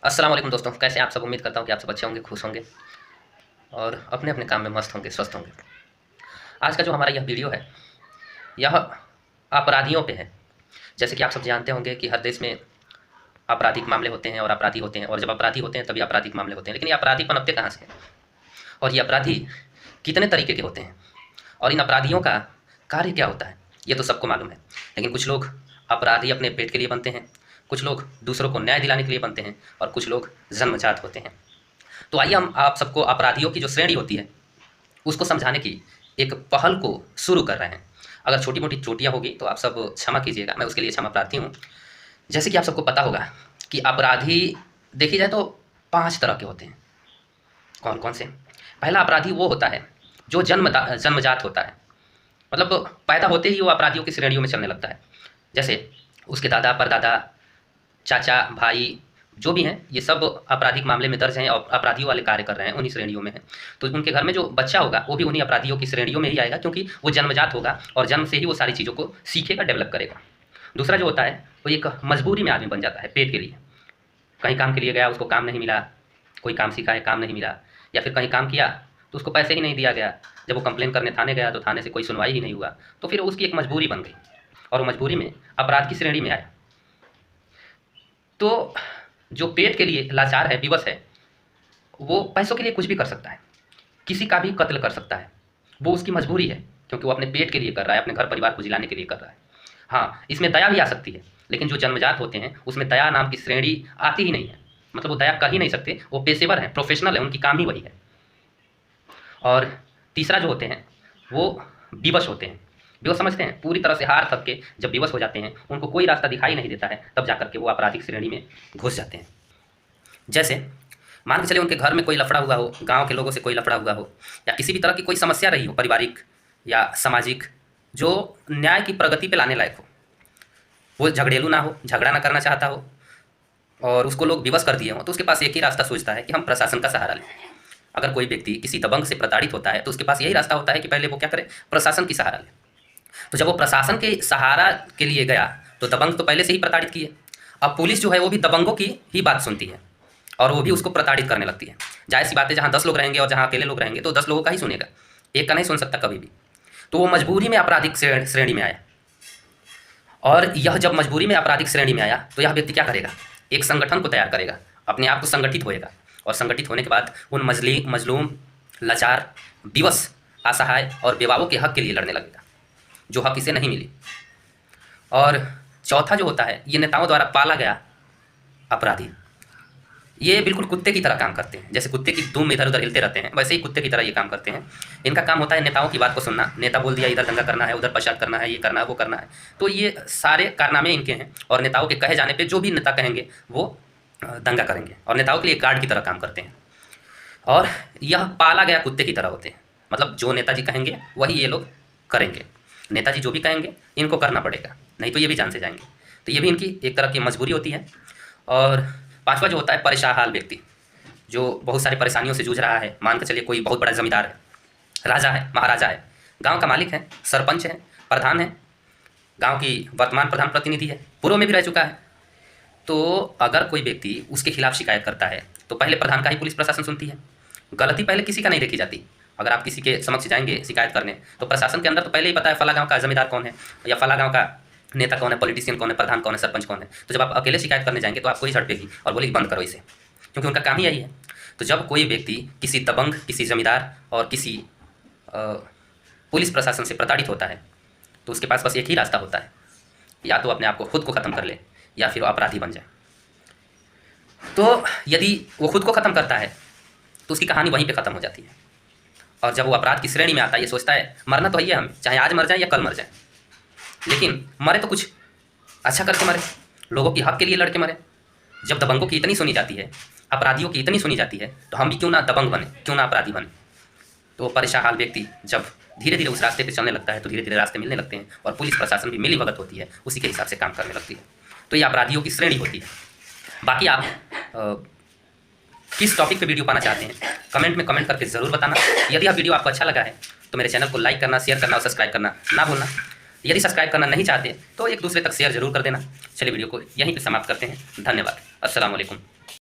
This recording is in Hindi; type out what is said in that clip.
अस्सलाम वालेकुम दोस्तों, कैसे हैं आप सब। उम्मीद करता हूँ कि आप सब अच्छे होंगे, खुश होंगे और अपने अपने काम में मस्त होंगे, स्वस्थ होंगे। आज का जो हमारा यह वीडियो है, यह अपराधियों पे है। जैसे कि आप सब जानते होंगे कि हर देश में आपराधिक मामले होते हैं और अपराधी होते हैं, और जब अपराधी होते हैं तभी आपराधिक मामले होते हैं। लेकिन ये अपराधी पनपते कहाँ से हैं और ये अपराधी कितने तरीके के होते हैं और इन अपराधियों का कार्य क्या होता है, ये तो सबको मालूम है। लेकिन कुछ लोग अपराधी अपने पेट के लिए बनते हैं, कुछ लोग दूसरों को न्याय दिलाने के लिए बनते हैं और कुछ लोग जन्मजात होते हैं। तो आइए हम आप सबको अपराधियों की जो श्रेणी होती है उसको समझाने की एक पहल को शुरू कर रहे हैं। अगर छोटी मोटी त्रुटियां होगी तो आप सब क्षमा कीजिएगा, मैं उसके लिए क्षमा प्रार्थी हूँ। जैसे कि आप सबको पता होगा कि अपराधी देखी जाए तो 5 तरह के होते हैं। कौन कौन से? पहला अपराधी वो होता है जो जन्मजात होता है, मतलब पैदा होते ही वो अपराधियों की श्रेणियों में चलने लगता है। जैसे उसके दादा परदादा चाचा भाई जो भी हैं, ये सब आपराधिक मामले में दर्ज हैं और अपराधियों वाले कार्य कर रहे हैं, उन्हीं श्रेणियों में हैं। तो उनके घर में जो बच्चा होगा वो भी उन्हीं अपराधियों की श्रेणियों में ही आएगा, क्योंकि वो जन्मजात होगा और जन्म से ही वो सारी चीज़ों को सीखेगा, डेवलप करेगा। दूसरा जो होता है वो एक मजबूरी में आदमी बन जाता है, पेट के लिए। कहीं काम के लिए गया, उसको काम नहीं मिला, कोई काम सीखा है, काम नहीं मिला, या फिर कहीं काम किया तो उसको पैसे ही नहीं दिया गया। जब वो कंप्लेन करने थाने गया तो थाने से कोई सुनवाई ही नहीं हुआ, तो फिर उसकी एक मजबूरी बन गई और वो मजबूरी में अपराध की श्रेणी में आया। तो जो पेट के लिए लाचार है, विवश है, वो पैसों के लिए कुछ भी कर सकता है, किसी का भी कत्ल कर सकता है। वो उसकी मजबूरी है, क्योंकि वो अपने पेट के लिए कर रहा है, अपने घर परिवार को जिलाने के लिए कर रहा है। हाँ, इसमें दया भी आ सकती है, लेकिन जो जन्मजात होते हैं उसमें दया नाम की श्रेणी आती ही नहीं है। मतलब वो दया कर ही नहीं सकते, वो पेशेवर हैं, प्रोफेशनल है, उनकी काम ही वही है। और तीसरा जो होते हैं वो विवश होते हैं। विवश समझते हैं, पूरी तरह से हार थक के जब विवश हो जाते हैं, उनको कोई रास्ता दिखाई नहीं देता है, तब जाकर के वो आपराधिक श्रेणी में घुस जाते हैं। जैसे मान के चले उनके घर में कोई लफड़ा हुआ हो, गांव के लोगों से कोई लफड़ा हुआ हो, या किसी भी तरह की कोई समस्या रही हो, पारिवारिक या सामाजिक, जो न्याय की प्रगति पे लाने लायक हो। वो झगड़ेलू ना हो, झगड़ा ना करना चाहता हो और उसको लोग विवश कर दिए हों, तो उसके पास एक ही रास्ता सोचता है कि हम प्रशासन का सहारा लें। अगर कोई व्यक्ति किसी दबंग से प्रताड़ित होता है तो उसके पास यही रास्ता होता है कि पहले वो क्या करे, प्रशासन की सहारा ले। तो जब वो प्रशासन के सहारा के लिए गया तो दबंग तो पहले से ही प्रताड़ित किए। अब पुलिस जो है वो भी दबंगों की ही बात सुनती है और वो भी उसको प्रताड़ित करने लगती है। जाहिर सी बात है, जहाँ 10 लोग रहेंगे और जहाँ अकेले लोग रहेंगे तो 10 लोगों का ही सुनेगा, एक का नहीं सुन सकता कभी भी। तो वो मजबूरी में आपराधिक श्रेणी में आया। और यह जब मजबूरी में आपराधिक श्रेणी में आया तो यह व्यक्ति क्या करेगा, एक संगठन को तैयार करेगा, अपने आप को संगठित होएगा और संगठित होने के बाद उन मजलूम, लाचार, विवश, असहाय और बेवाओं के हक के लिए लड़ने लगेगा, जो हक इसे नहीं मिली। और चौथा जो होता है, ये नेताओं द्वारा पाला गया अपराधी। ये बिल्कुल कुत्ते की तरह काम करते हैं, जैसे कुत्ते की दुम इधर उधर हिलते रहते हैं, वैसे ही कुत्ते की तरह ये काम करते हैं। इनका काम होता है नेताओं की बात को सुनना। नेता बोल दिया इधर दंगा करना है, उधर प्रसाद करना है, ये करना है, वो करना है, तो ये सारे कारनामे इनके हैं। और नेताओं के कहे जाने पर जो भी नेता कहेंगे वो दंगा करेंगे और नेताओं के लिए गार्ड की तरह काम करते हैं। और यह पाला गया कुत्ते की तरह होते हैं, मतलब जो नेताजी कहेंगे वही ये लोग करेंगे। नेताजी जो भी कहेंगे इनको करना पड़ेगा, नहीं तो ये भी जान से जाएंगे। तो ये भी इनकी एक तरह की मजबूरी होती है। और पांचवा जो होता है, परेशान हाल व्यक्ति, जो बहुत सारी परेशानियों से जूझ रहा है। मान के चलिए कोई बहुत बड़ा जमींदार है, राजा है, महाराजा है, गांव का मालिक है, सरपंच है, प्रधान है, गांव की वर्तमान प्रधान प्रतिनिधि है, पूर्व में भी रह चुका है। तो अगर कोई व्यक्ति उसके खिलाफ शिकायत करता है तो पहले प्रधान का ही पुलिस प्रशासन सुनती है। गलती पहले किसी का नहीं देखी जाती। अगर आप किसी के समक्ष जाएंगे शिकायत करने तो प्रशासन के अंदर तो पहले ही पता है फला गांव का जमींदार कौन है, या फला गांव का नेता कौन है, पॉलिटिशियन कौन है, प्रधान कौन है, सरपंच कौन है। तो जब आप अकेले शिकायत करने जाएंगे तो आपको ही झड़पेगी और बोलेगी बंद करो इसे, क्योंकि उनका काम ही यही है। तो जब कोई व्यक्ति किसी दबंग, किसी जमींदार और किसी पुलिस प्रशासन से प्रताड़ित होता है तो उसके पास बस एक ही रास्ता होता है, या तो अपने आप को खुद को ख़त्म कर ले या फिर वो अपराधी बन जाए। तो यदि वो खुद को ख़त्म करता है तो उसकी कहानी वहीं पे ख़त्म हो जाती है। और जब वो अपराध की श्रेणी में आता है, ये सोचता है मरना तो है हमें, चाहे आज मर जाए या कल मर जाए, लेकिन मरे तो कुछ अच्छा करके मरे, लोगों की हक के लिए लड़के मरे। जब दबंगों की इतनी सुनी जाती है, अपराधियों की इतनी सुनी जाती है, तो हम भी क्यों ना दबंग बने, क्यों ना अपराधी बने। तो परेशान हाल व्यक्ति जब धीरे धीरे उस रास्ते पे चलने लगता है तो धीरे धीरे रास्ते मिलने लगते हैं और पुलिस प्रशासन भी मिली भगत होती है, उसी के हिसाब से काम करने लगती है। तो ये अपराधियों की श्रेणी होती है। बाकी आप किस टॉपिक पे वीडियो पाना चाहते हैं कमेंट में कमेंट करके ज़रूर बताना। यदि आप वीडियो आपको अच्छा लगा है तो मेरे चैनल को लाइक करना, शेयर करना और सब्सक्राइब करना ना भूलना। यदि सब्सक्राइब करना नहीं चाहते तो एक दूसरे तक शेयर जरूर कर देना। चलिए वीडियो को यहीं पे समाप्त करते हैं। धन्यवाद। अस्सलाम वालेकुम।